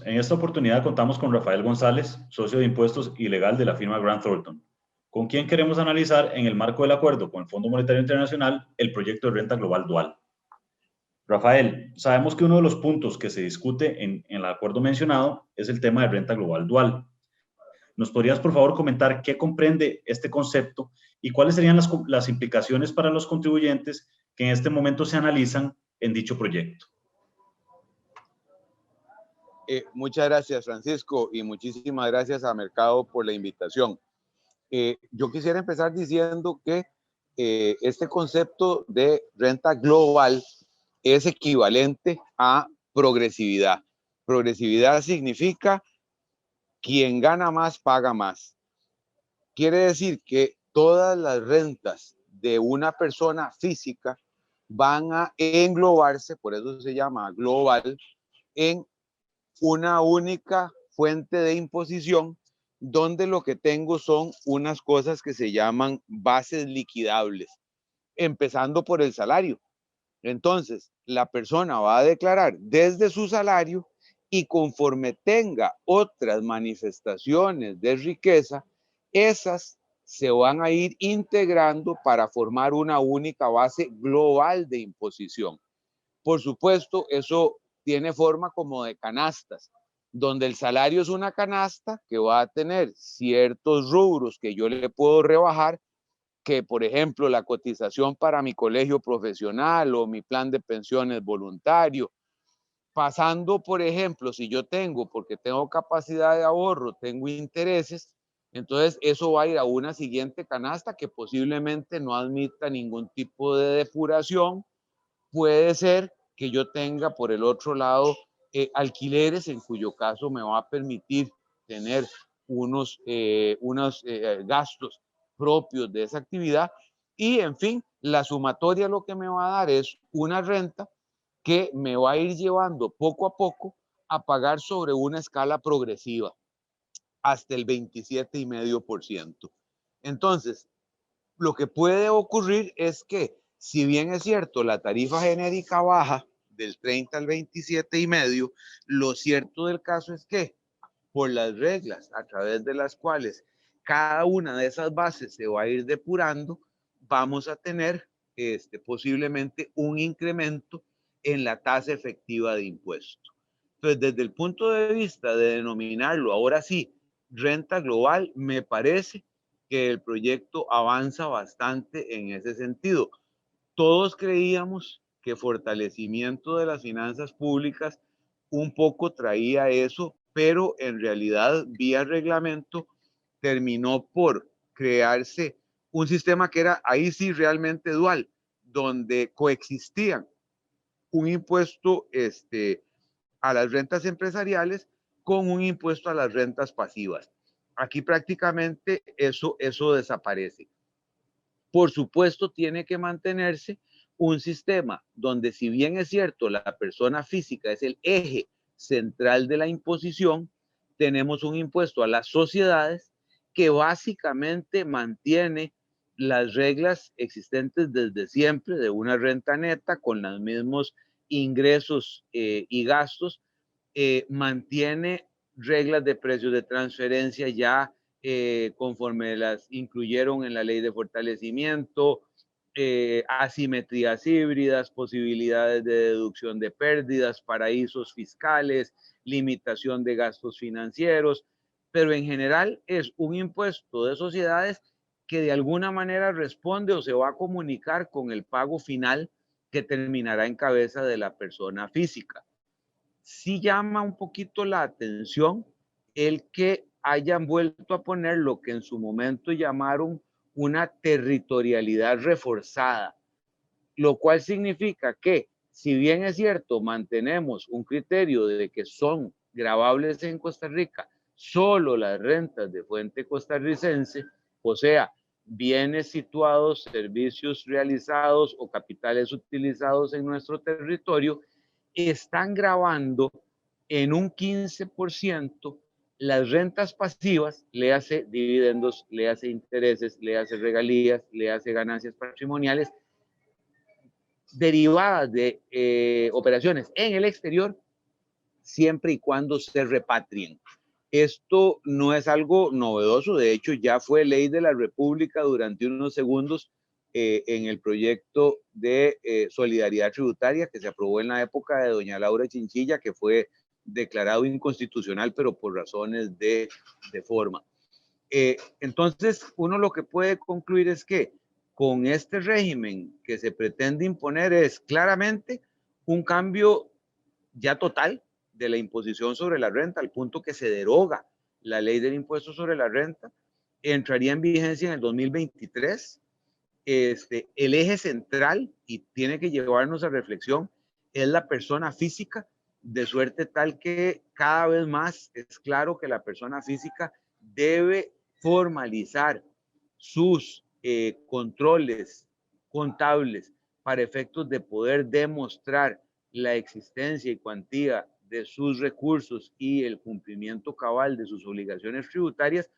En esta oportunidad contamos con Rafael González, socio de impuestos y legal de la firma Grant Thornton, con quien queremos analizar en el marco del acuerdo con el Fondo Monetario Internacional el proyecto de renta global dual. Rafael, sabemos que uno de los puntos que se discute en el acuerdo mencionado es el tema de renta global dual. ¿Nos podrías, por favor, comentar qué comprende este concepto y cuáles serían las implicaciones para los contribuyentes que en este momento se analizan en dicho proyecto? Muchas gracias, Francisco, y muchísimas gracias a Mercado por la invitación. Yo quisiera empezar diciendo que este concepto de renta global es equivalente a progresividad. Progresividad significa quien gana más, paga más. Quiere decir que todas las rentas de una persona física van a englobarse, por eso se llama global, en una única fuente de imposición, donde lo que tengo son unas cosas que se llaman bases liquidables, empezando por el salario. Entonces, la persona va a declarar desde su salario y conforme tenga otras manifestaciones de riqueza, esas se van a ir integrando para formar una única base global de imposición. Por supuesto, eso tiene forma como de canastas, donde el salario es una canasta que va a tener ciertos rubros que yo le puedo rebajar, que por ejemplo la cotización para mi colegio profesional o mi plan de pensiones voluntario, pasando por ejemplo, si yo tengo, porque tengo capacidad de ahorro, tengo intereses, entonces eso va a ir a una siguiente canasta que posiblemente no admita ningún tipo de depuración. Puede ser que yo tenga por el otro lado alquileres, en cuyo caso me va a permitir tener unos gastos propios de esa actividad, y en fin, la sumatoria lo que me va a dar es una renta que me va a ir llevando poco a poco a pagar sobre una escala progresiva hasta el 27,5%. Entonces, lo que puede ocurrir es que, si bien es cierto, la tarifa genérica baja del 30 al 27,5, lo cierto del caso es que, por las reglas a través de las cuales cada una de esas bases se va a ir depurando, vamos a tener posiblemente un incremento en la tasa efectiva de impuesto. Entonces, desde el punto de vista de denominarlo ahora sí renta global, me parece que el proyecto avanza bastante en ese sentido. Todos creíamos que fortalecimiento de las finanzas públicas un poco traía eso, pero en realidad vía reglamento terminó por crearse un sistema que era ahí sí realmente dual, donde coexistían un impuesto a las rentas empresariales con un impuesto a las rentas pasivas. Aquí prácticamente eso desaparece. Por supuesto, tiene que mantenerse un sistema donde, si bien es cierto, la persona física es el eje central de la imposición, tenemos un impuesto a las sociedades que básicamente mantiene las reglas existentes desde siempre de una renta neta con los mismos ingresos y gastos, mantiene reglas de precios de transferencia ya conforme las incluyeron en la ley de fortalecimiento, asimetrías híbridas, posibilidades de deducción de pérdidas, paraísos fiscales, limitación de gastos financieros, pero en general es un impuesto de sociedades que de alguna manera responde o se va a comunicar con el pago final que terminará en cabeza de la persona física. Sí llama un poquito la atención el que hayan vuelto a poner lo que en su momento llamaron una territorialidad reforzada, lo cual significa que, si bien es cierto, mantenemos un criterio de que son gravables en Costa Rica solo las rentas de fuente costarricense, o sea, bienes situados, servicios realizados o capitales utilizados en nuestro territorio, están gravando en un 15% las rentas pasivas, le hace dividendos, le hace intereses, le hace regalías, le hace ganancias patrimoniales derivadas de operaciones en el exterior, siempre y cuando se repatrien. Esto no es algo novedoso, de hecho ya fue ley de la República durante unos segundos en el proyecto de solidaridad tributaria que se aprobó en la época de doña Laura Chinchilla, que fue declarado inconstitucional, pero por razones de forma. Entonces, uno lo que puede concluir es que con este régimen que se pretende imponer es claramente un cambio ya total de la imposición sobre la renta, al punto que se deroga la ley del impuesto sobre la renta, entraría en vigencia en el 2023. El eje central, y tiene que llevarnos a reflexión, es la persona física, de suerte tal que cada vez más es claro que la persona física debe formalizar sus controles contables para efectos de poder demostrar la existencia y cuantía de sus recursos y el cumplimiento cabal de sus obligaciones tributarias,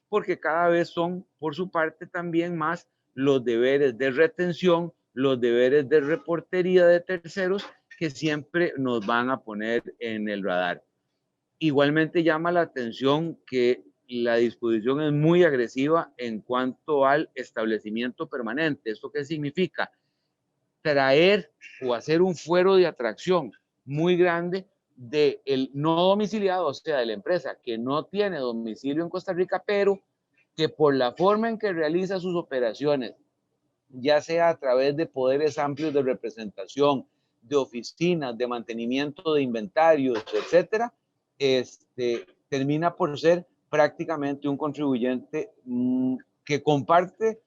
porque cada vez son, por su parte, también más los deberes de retención, los deberes de reportería de terceros que siempre nos van a poner en el radar. Igualmente llama la atención que la disposición es muy agresiva en cuanto al establecimiento permanente. ¿Esto qué significa? Traer o hacer un fuero de atracción muy grande del no domiciliado, o sea, de la empresa que no tiene domicilio en Costa Rica, pero que por la forma en que realiza sus operaciones, ya sea a través de poderes amplios de representación, de oficinas, de mantenimiento de inventarios, etcétera, termina por ser prácticamente un contribuyente que comparte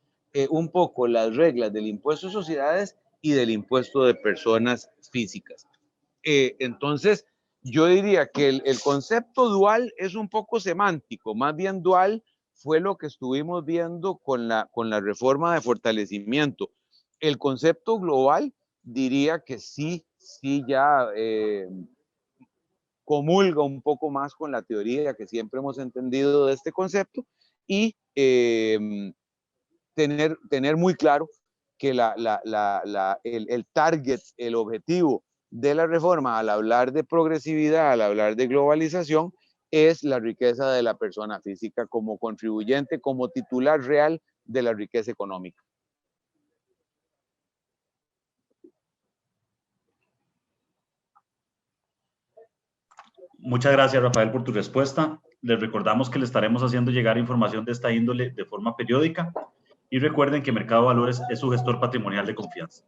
un poco las reglas del impuesto de sociedades y del impuesto de personas físicas. Entonces, yo diría que el concepto dual es un poco semántico, más bien dual fue lo que estuvimos viendo con la reforma de fortalecimiento. El concepto global diría que sí ya comulga un poco más con la teoría que siempre hemos entendido de este concepto y tener muy claro que el target, el objetivo de la reforma al hablar de progresividad, al hablar de globalización, es la riqueza de la persona física como contribuyente, como titular real de la riqueza económica. Muchas gracias, Rafael, por tu respuesta. Les recordamos que le estaremos haciendo llegar información de esta índole de forma periódica y recuerden que Mercado Valores es su gestor patrimonial de confianza.